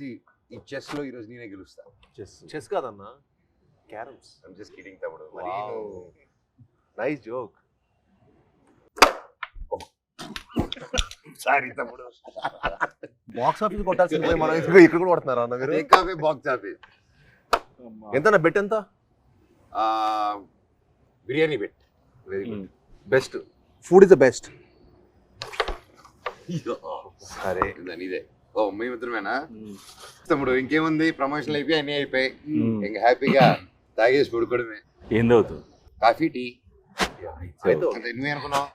ఈ చెస్ లో ఈ రోజు నేనే గెలుస్తా. చెస్ కాదన్నా, క్యారమ్స్. ఐమ్ జస్ట్ కిడింగ్ తమ్ముడు. Nice joke. సారీ తమ్ముడు. బాక్స్ ఆఫీస్ కొట్టాల్సింది పోయి మనం ఇక్కడ కూడా కొడుతున్నారా అన్న మీరు? Take away box office. ఎంత బెట్ ఎంత? Biryani bet. Very good. Best food is the best. సరే ఇదే. ఓ మేమిద్దరమేనా తమ్ముడు? ఇంకేముంది, ప్రమోషన్లు అయిపోయి అన్నీ అయిపోయి ఇంకా హ్యాపీగా తాగేసి పడుకోవడమే. ఏం తాగుతావు? Coffee, tea. నువ్వేనుకున్నావు?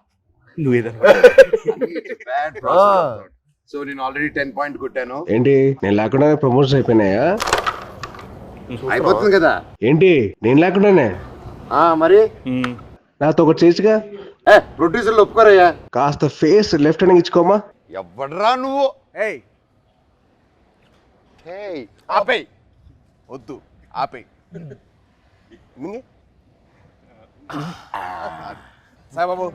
సో నేను ఆల్రెడీ 10 పాయింట్ కొట్టాను. ఏంటి నేను లేకుండా ప్రమోషన్ అయిపోయినాయా? అయిపోతుంది కదా. ఏంటి నేను లేకుండానే? మరి నాతో ఒకటి చేసిగా. ప్రొడ్యూసర్లు ఒప్పుకోరయ్యా. కాస్త ఫేస్ లెఫ్ట్ హ్యాండ్ ఇచ్చుకోమా. ఎవడరా నువ్వు? ఆపేయ్, వద్దు ఆపేయ్. సాయిబాబు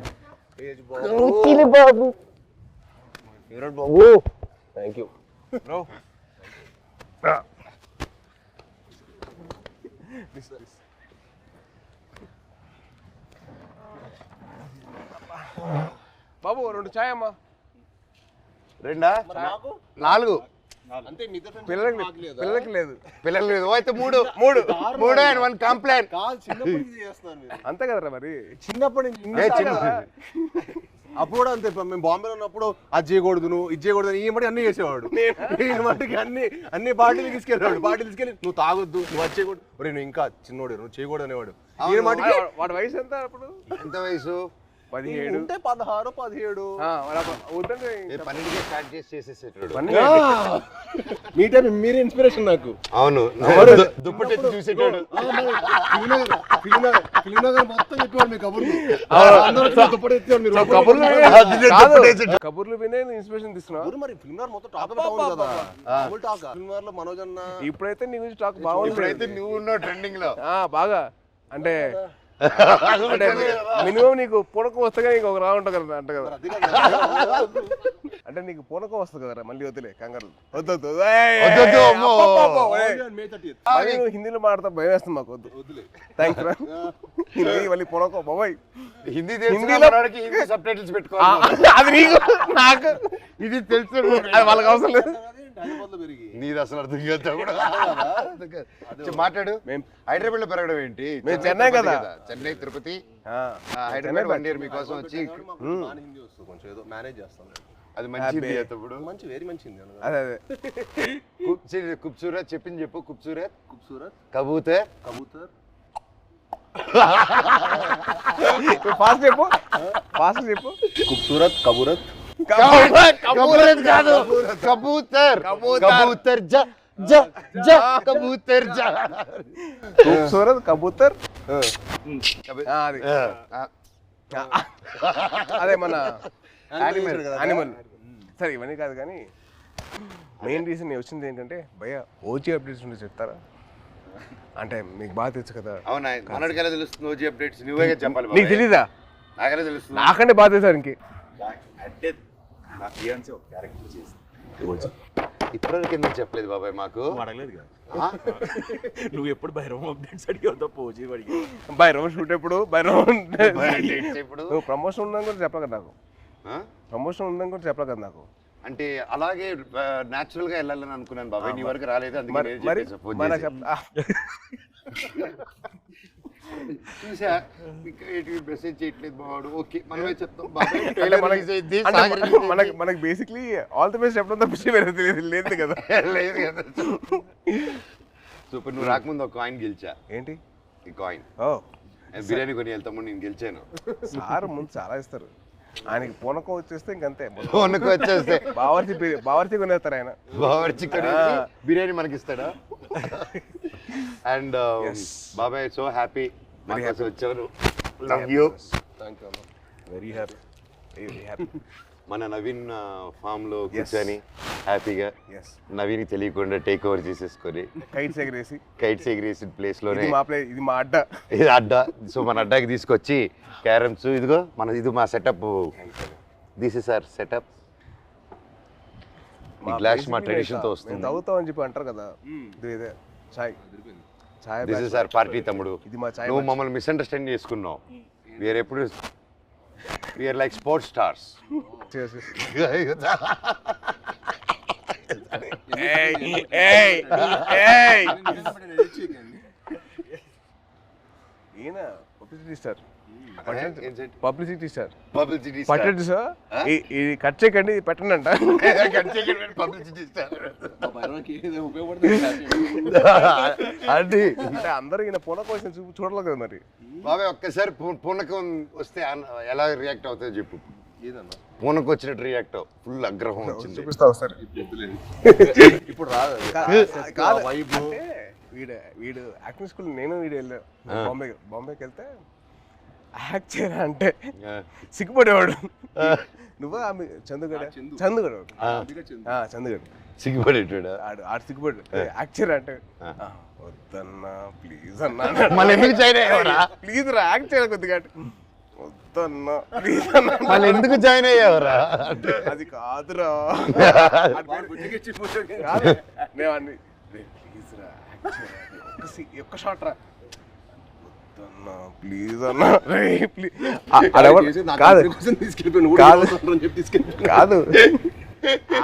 బాబు, బాబు థ్యాంక్ యూ బ్రో. బాబు 2 చాయ్ అమ్మా. 2 4 అంతే. పిల్లలకి లేదు. పిల్లలు లేదు. అయితే 3 అండ్ 1 కంప్లైంట్. అంతే కదరా మరి. చిన్నప్పటి నుంచి అప్పుడు కూడా అంతే. మేము బాంబేలో ఉన్నప్పుడు అది చేయకూడదు, నువ్వు ఇది చేయకూడదు, ఈ మట్టి అన్ని చేసేవాడు. నేను మట్టికి అన్ని పార్టీలు తీసుకెళ్ళాడు. పార్టీలు తీసుకెళ్ళి నువ్వు తాగొద్దు, నువ్వు అది చేయకూడదు, నువ్వు ఇంకా చిన్నోడు, నువ్వు చేయకూడదు అనేవాడు. ఈ మట్టికి వాడి వయసు ఎంత అప్పుడు? ఎంత వయసు? 17 ఉంటే 16 17. వద్దంటే 12కే స్టార్ట్ చేసేసేటాడు. మీ టైం మీరే ఇన్స్పిరేషన్ నాకు. అవును, దుప్పటి ఎత్తి చూసేటాడు. కబుర్లు వినే ఇన్స్పిరేషన్ తీసుకున్నావు. మరి ఫిల్మ్ మొత్తం టాక్ కదా. ఫిల్మ్ లో మనోజ్ అన్న ఇప్పుడైతే నీ గురించి టాక్ బాగుంది. ఇప్పుడైతే నువ్వు ఉన్నావు ట్రెండింగ్ లో బాగా. అంటే మినిమం నీకు పూనకం వస్తే నీకు ఒక రా ఉంటుంది కదా అంట కదా. అంటే నీకు పూనకం వస్తుంది కదరా, మళ్ళీ వద్దులే కంగారు. వద్దు హిందీలో మాట్లాడతా భయం వేస్తుంది మాకు. వద్దులే థ్యాంక్స్ రా. హిందీ మళ్ళీ పూనకం బాబాయ్. హిందీలో సబ్ టైటిల్స్ పెట్టుకోవాలి. అది నీకు నాకు ఇది తెలుసు, అది వాళ్ళకి అవసరం లేదు. నీది అసలు అర్థం కాదు. మాట్లాడు. హైదరాబాద్ లో పెరగడం ఏంటి? మేము చెన్నై కదా. చెన్నై, తిరుపతి, హైదరాబాద్ 1 year మీకోసం వచ్చి కొంచెం ఏదో మేనేజ్ చేస్తాను. అది మంచిది అప్పుడు. మంచి వెరీ మంచిది. అదే ఖూబ్సూరత్ చెప్పింది చెప్పు. ఖూబ్సూరత్ కబూతర్ ఫాస్ట్ చెప్పు. ఖూబ్సూరత్ కబూరత్ కాదు, కబూతర్ కబూతర్ ఖూబ్సూరత్ కబూతర్. అదే మన యానిమల్. సరే ఇవన్నీ కాదు కానీ మెయిన్ రీజన్ నేను వచ్చింది ఏంటంటే భయ్య ఓజీ అప్డేట్స్ ఉంటే చెప్తారా? అంటే మీకు బాగా తెలుసు కదా. అవునా, మనడికెలా తెలుస్తుంది ఓజీ అప్డేట్స్? నువ్వే చెప్పాలి. నీకు తెలీదా? నాకెలా తెలుస్తుంది? నాకంటే బాగా తెలుసా ఇంకే. ఇప్పటివరకు ఎందుకు చెప్పలేదు బాబాయ్ మాకు? అడగలేదు కదా నువ్వు. ఎప్పుడు భైరవం అప్డేట్స్ అడిగావు తప్ప ఓజీ అడిగావు. భైరవం షూట్ ఎప్పుడు? భైరవం ఇప్పుడు నువ్వు ప్రమోషన్ ఉందని కూడా చెప్పలే కదా నాకు. ప్రమోషన్ ఉందని కూడా చెప్పలే కదా నాకు. అంటే అలాగే న్యాచురల్ గా వెళ్ళాలని అనుకున్నాను బాబాయ్. నీ వరకు రాలేదు, అందుకే చూసా. మెసేజ్ చేయట్లేదు బావాడు. ఓకే మనమే చెప్తాం. మనకి బేసిక్లీ ఆల్ ది బెస్ట్ చెప్పడం తప్పించి వేరే లేదు కదా. లేదు కదా. సూపర్. నువ్వు రాకముందు ఒక కాయిన్ గెలిచా. ఏంటి ఈ కాయిన్? బిర్యానీ కొని వెళ్తాము, నేను గెలిచాను. సార్ ముందు చాలా ఇస్తారు. ఆయనకి పూనకం వచ్చేస్తే ఇంకంతే. పూనకం వచ్చేస్తే బావర్చి కొనేస్తారు ఆయన. బావర్చి కొనేసి బిర్యానీ మనకి ఇస్తాడా? అండ్ బాబాయ్ సో హ్యాపీ వచ్చారు. Love you. Thank you. Very happy. మన నవీన్ ఫామ్ లో కూర్చొని హ్యాపీగా నవీన్ తెలియకుండా టేక్ ఓవర్ చేసేసుకొని కైట్స్ ఎగిరేసి ప్లేస్ లోనే ఇది మా అడ్డా. ఇది అడ్డా. సో మన అడ్డాకి తీసుకొచ్చి క్యారమ్స్, ఇదిగో ఇది మా setup. This is our setup. ఈ గ్లాస్ మా ట్రెడిషన్ తో వస్తుంది. తాగుతామని చెప్పి అంటారు కదా, ఇదే చాయ్. చాయ్ దిస్ ఇస్ అవర్ పార్టీ తమ్ముడు. ఇది మా చాయ్. నువ్వు మమ్మల్ని మిస్అండర్స్టాండ్ చేసుకున్నావు. వీఆర్ ఎప్పుడు వీఆర్ లైక్ స్పోర్ట్స్ స్టార్స్. ఈయన publicity star. Publicity sir publicity పట్టండి సార్, ఇది కట్ చేయకండి, ఇది పెట్టండి అంట. పబ్లిసిటీ స్టార్ అంటే అందరూ ఈయన పూనక కోసం చూడలేదు కదా మరి. బాబాయ్ ఒక్కసారి పూనకం వస్తే ఎలా రియాక్ట్ అవుతుందో చెప్పు. పూనకు వచ్చినట్టు రియాక్ట్ అవ్వు. ఫుల్ ఆగ్రహం వచ్చింది. చూపిస్తావు సార్. ఇప్పుడు రాదు కాదు. అంటే వీడు యాక్టింగ్ స్కూల్ నేను వీడు వెళ్ళాను బాంబేకి వెళ్తే యాక్ట్ చేయరా అంటే సిగ్గుపడేవాడు. నువ్వు చందుగడ సిగ్గుపడేటాడు. ఆడు సిగ్గుపడు. యాక్ట్ చేయరా అంటే వద్దన్నా ప్లీజ్ అన్నా. మళ్ళీ ఎందుకు జాయిన్ అయ్యావరా? ప్లీజ్ రా యాక్ట్ చేయాలి కొద్దిగా. వద్దన్నా ప్లీజ్ అన్నా. మళ్ళీ ఎందుకు జాయిన్ అయ్యావరా? అది కాదురా. నేను అన్ని ప్లీజ్ రా ఒక్క షాట్ రా ప్లీజ్ అన్నా. కాదు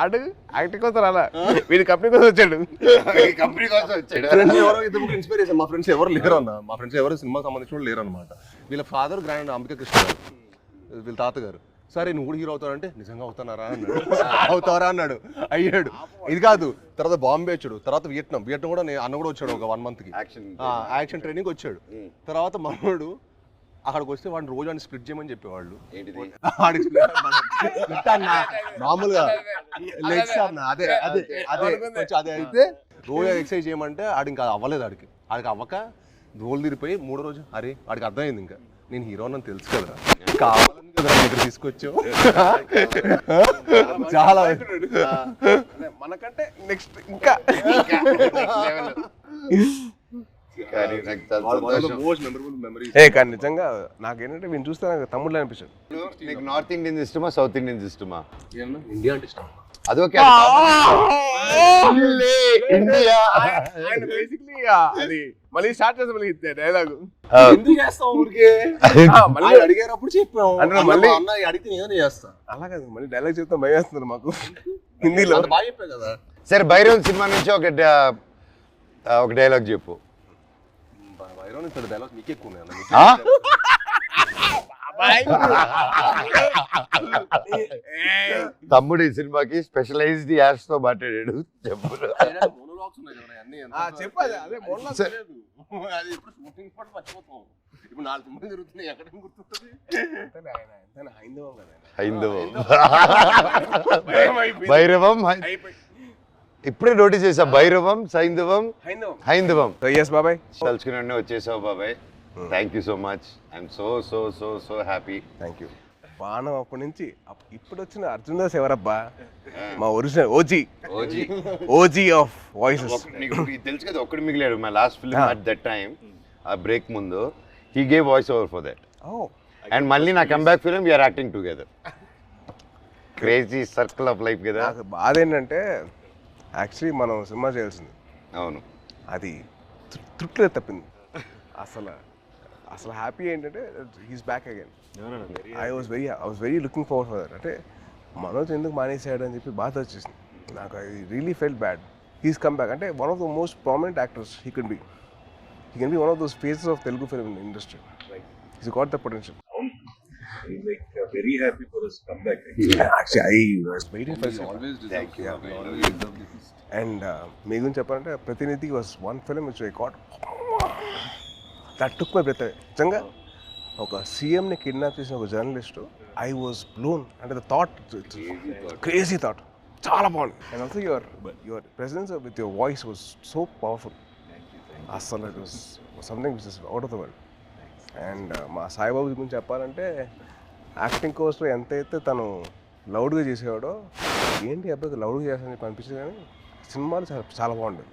ఆడు యాక్టింగ్ కోసం రాలా, వీడి కంపెనీ కోసం వచ్చాడు. కంపెనీ కోసం వచ్చాడు. ఇన్స్పిరేషన్. మా ఫ్రెండ్స్ ఎవరు లేరు అన్న. మా ఫ్రెండ్స్ ఎవరు సినిమా సంబంధించిన లేరు అనమాట. వీళ్ళ ఫాదర్ గ్రాండ్ అంబికా కృష్ణ గారు, వీళ్ళ తాతగారు. సరే నువ్వు కూడా హీరో అవుతావంటే నిజంగా అవుతానారా అన్నాడు. అవుతారా అన్నాడు. అయ్యాడు. ఇది కాదు, తర్వాత బాంబే వచ్చాడు, తర్వాత వియట్నాం కూడా అన్న కూడా వచ్చాడు ఒక 1 month యాక్షన్ ట్రైనింగ్ వచ్చాడు. తర్వాత మనోడు అక్కడికి వస్తే వాడిని రోజు అని స్ప్లిట్ చేయమని చెప్పేవాళ్ళు. మామూలుగా లెగ్స్ అన్న అదే అదే అదే అదే అయితే రోజు ఎక్సర్సైజ్ చేయమంటే ఆడికి ఇంకా అవ్వలేదు. ఆడికి అవ్వక రోల్ తిరిగిపోయి 3వ రోజు అరే వాడికి అర్థమైంది ఇంకా నేను హీరో అని తెలుసు కదా, కావాలని కదా దగ్గర తీసుకొచ్చావు. చాలా మనకంటే నెక్స్ట్ ఇంకా కానీ నిజంగా నాకేంటంటే వీళ్ళు చూస్తే నాకు తమ్ముళ్ళు అనిపించాడు. నీకు నార్త్ ఇండియన్స్ ఇష్టమా సౌత్ ఇండియన్స్ ఇష్టమా? ఇండియా అంటే ఇష్టం. అదొకే ఇండియా అది మళ్ళీ స్టార్ట్ చేస్తాం మళ్ళీ డైలాగ్. ఎందుకు చేస్తాం ఊరికే? మళ్ళీ అడిగారప్పుడు చెప్పాం అంటే మళ్ళీ అడిగితే నేనే చేస్తా. అలా కాదు, మళ్ళీ డైలాగ్ చెప్తాం భయం వేస్తున్నారు మాకు హిందీలో. బాగా చెప్పా కదా. సరే భైరవ్ సినిమా నుంచి ఒక డైలాగ్ చెప్పు. భైరవ్ డైలాగ్ నీకే ఎక్కువ. తమ్ముడు ఈ సినిమాకి స్పెషలైజ్డ్ యాడ్స్ తో మాట్లాడాడు. చెప్పు. భైరవం ఇప్పుడే నోటీస్ చేసా. భైరవం హైందవం బాబాయ్ తలుచుకుని వచ్చేసావు బాబాయ్. Thank you so much. I'm so so so so happy. Thank you. బాణం అప్పటి నుంచి ఇప్పుడు వచ్చిన అర్జున్ దాస్ ఎవరబ్బా? మా ఒరిజినల్ ఓజీ ఆఫ్ వాయిసెస్. నీకు తెలుసు కదా, ఒక్కడు మిగిలాడు. My last film at that time, ఆ బ్రేక్ ముందు he gave voice over for that. And మళ్ళీ నా comeback film we are acting together. Crazy circle of life కదా. నాకు బాధ ఏంటంటే యాక్చువల్లీ మనం సినిమా చేయాల్సింది. అవును, అది తృప్తిలో తప్పింది. అసలు హ్యాపీ ఏంటంటే he's back again. I was very looking forward for that. అంటే మనోజ్ ఎందుకు మానేసాడు అని చెప్పి బాధ వచ్చేసింది నాకు. I really felt bad. He's come back. అంటే one of the most prominent actors he can be one of those faces of Telugu film industry. He's got the potential. Like very happy for his comeback. Actually, I was waiting for it. Always Thank you. And మీ గురించి చెప్పాలంటే Prathinidhi was one film which I got that took my breath. నిజంగా ఒక సీఎంని kidnap చేసిన ఒక journalist, I was blown. అంటే the thought, crazy thought, చాలా బాగుంది. And also your presence with your voice was so powerful. అసలు it was something which is out of the world. And మా సాయిబాబు గురించి చెప్పాలంటే యాక్టింగ్ కోర్స్లో ఎంతైతే తను లౌడ్గా చేసేవాడో, ఏంటి అబ్బాయికి లౌడ్గా చేస్తానని చెప్పి అనిపించింది. కానీ సినిమాలు చాలా బాగుండేది.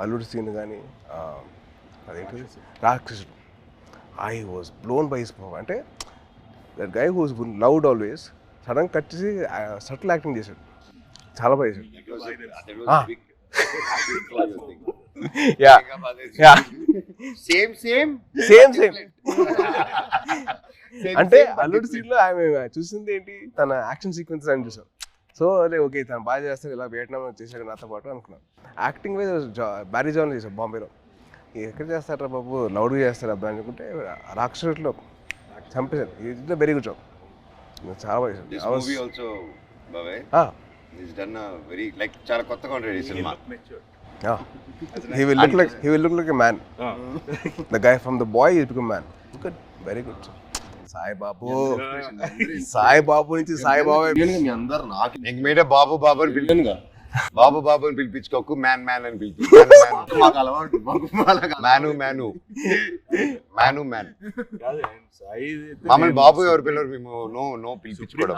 అల్లుడి సీన్ కానీ అదేంటి Rakshasudu, I was blown by his power. అంటే that guy who's loud always sudden cut చేసి సటిల్ యాక్టింగ్ చేశాడు. చాలా బాగా చేశాడు. యా యా సేమ్ సేమ్ అంటే అల్లుడు సీన్ లో ఆమె చూసింది ఏంటి, తన యాక్షన్ సీక్వెన్స్ అని చూసాం. సో అదే ఓకే తను బాగా చేస్తాడు, ఇలా వియట్నాం చేశాడు నాతో పాటు అనుకున్నాను. యాక్టింగ్ వైజ్ బ్యారీ జాన్ చేశాడు బాంబేలో. ఎక్కడ చేస్తారా బాబు, లౌడ్గా చేస్తాడు అబ్బాయి అనుకుంటే రాక్షసులో చంపేశాడు. ఇది వెరీ గుడ్ జాబ్, చాలా బాగా చేశాడు. చాలా కొత్తగా ఉంటుంది ఈ cinema. He will look like a man. The guy from the boy is become man. Good, very good. Saibabu నుంచి సాయిబాబు ఇంక మీద బాబు అని పిలిచాను. బాబు అని పిలిపించుకోకు, మ్యాన్ అని పిలిపించు. మమ్మల్ని బాబు ఎవరు పిల్లలు, మేము నో పిలిపించుకోవడం.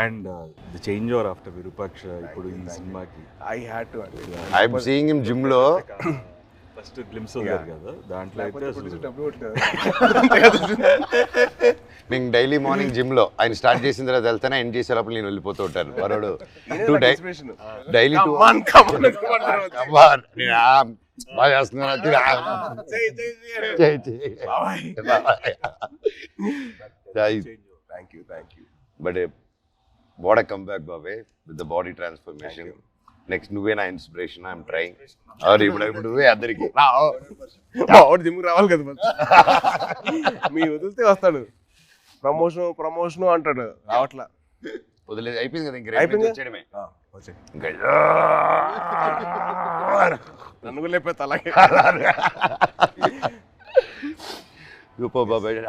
And the change over after Virupaksha ఇప్పుడు ఈ సినిమాకి ఐఎమ్ సీయింగ్ హిమ్ జిమ్ లో. ఫస్ట్ గ్లిమ్స్ ఉంది కదా, దాంట్లో అయితే నేను డైలీ మార్నింగ్ జిమ్ లో ఆయన స్టార్ట్ చేసిన తర్వాత వెళ్తానే, ఎండ్ చేసేటప్పుడు నేను వెళ్ళిపోతూ ఉంటాను. వరోడు డైలీ బాగా చేస్తున్నారు. But what a come back బాబే with the body transformation. Next నువ్వే నా ఇన్స్పిరేషన్. I'm trying. ఇప్పుడు నువ్వే అందరికి జిమ్ రావాలి కదా, మీ వదిలితే వస్తాడు. ప్రమోషన్ అంటాడు, రావట్లా. వదిలేదు, అయిపోయింది కదా. ఇంక అయిపోయింది. వచ్చేయడమే. నన్ను కూడా లేకపోతే అలాగే.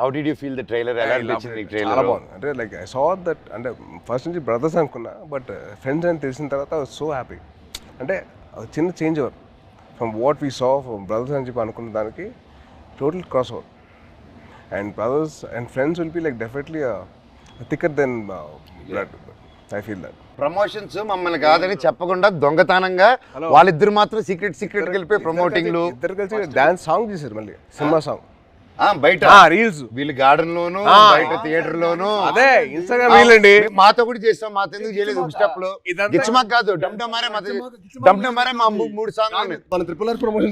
How did you feel the trailer? ఎలా అనిపించింది ఈ ట్రైలర్? చాలా బాగుంది. అంటే లైక్ ఐ సా దట్, అంటే ఫస్ట్ నుంచి బ్రదర్స్ అనుకున్నా, బట్ ఫ్రెండ్స్ అని తెలిసిన తర్వాత ఐ వాజ్ సో హ్యాపీ. అంటే చిన్న change over from what we saw from brothers అని చెప్పి అనుకున్న దానికి total cross over. And brothers and friends will be like definitely thicker then blood. I feel that. Promotions మమ్మల్ని కాదని చెప్పకుండా దొంగతనంగా వాళ్ళిద్దరు మాత్రం సీక్రెట్ వెళ్ళిపోయి ప్రమోటింగ్లు. ఇద్దరు కలిసి డాన్స్ సాంగ్ చేశారు, మళ్ళీ సినిమా సాంగ్ బయట రీల్స్. వీళ్ళు గార్డెన్ లోను, బయట థియేటర్ లోను. అదే ఇన్స్టాగ్రామ్ రీల్ అండి. మాతో కూడా చేస్తాం, మాతో ఎందుకు చేయలేదు? స్టెప్ లో గిచ్చమాక్ కాదు, డమ్ డమ్ మారే మా 3 సాంగ్ మన ట్రిపుల్ ఆర్ ప్రమోషన్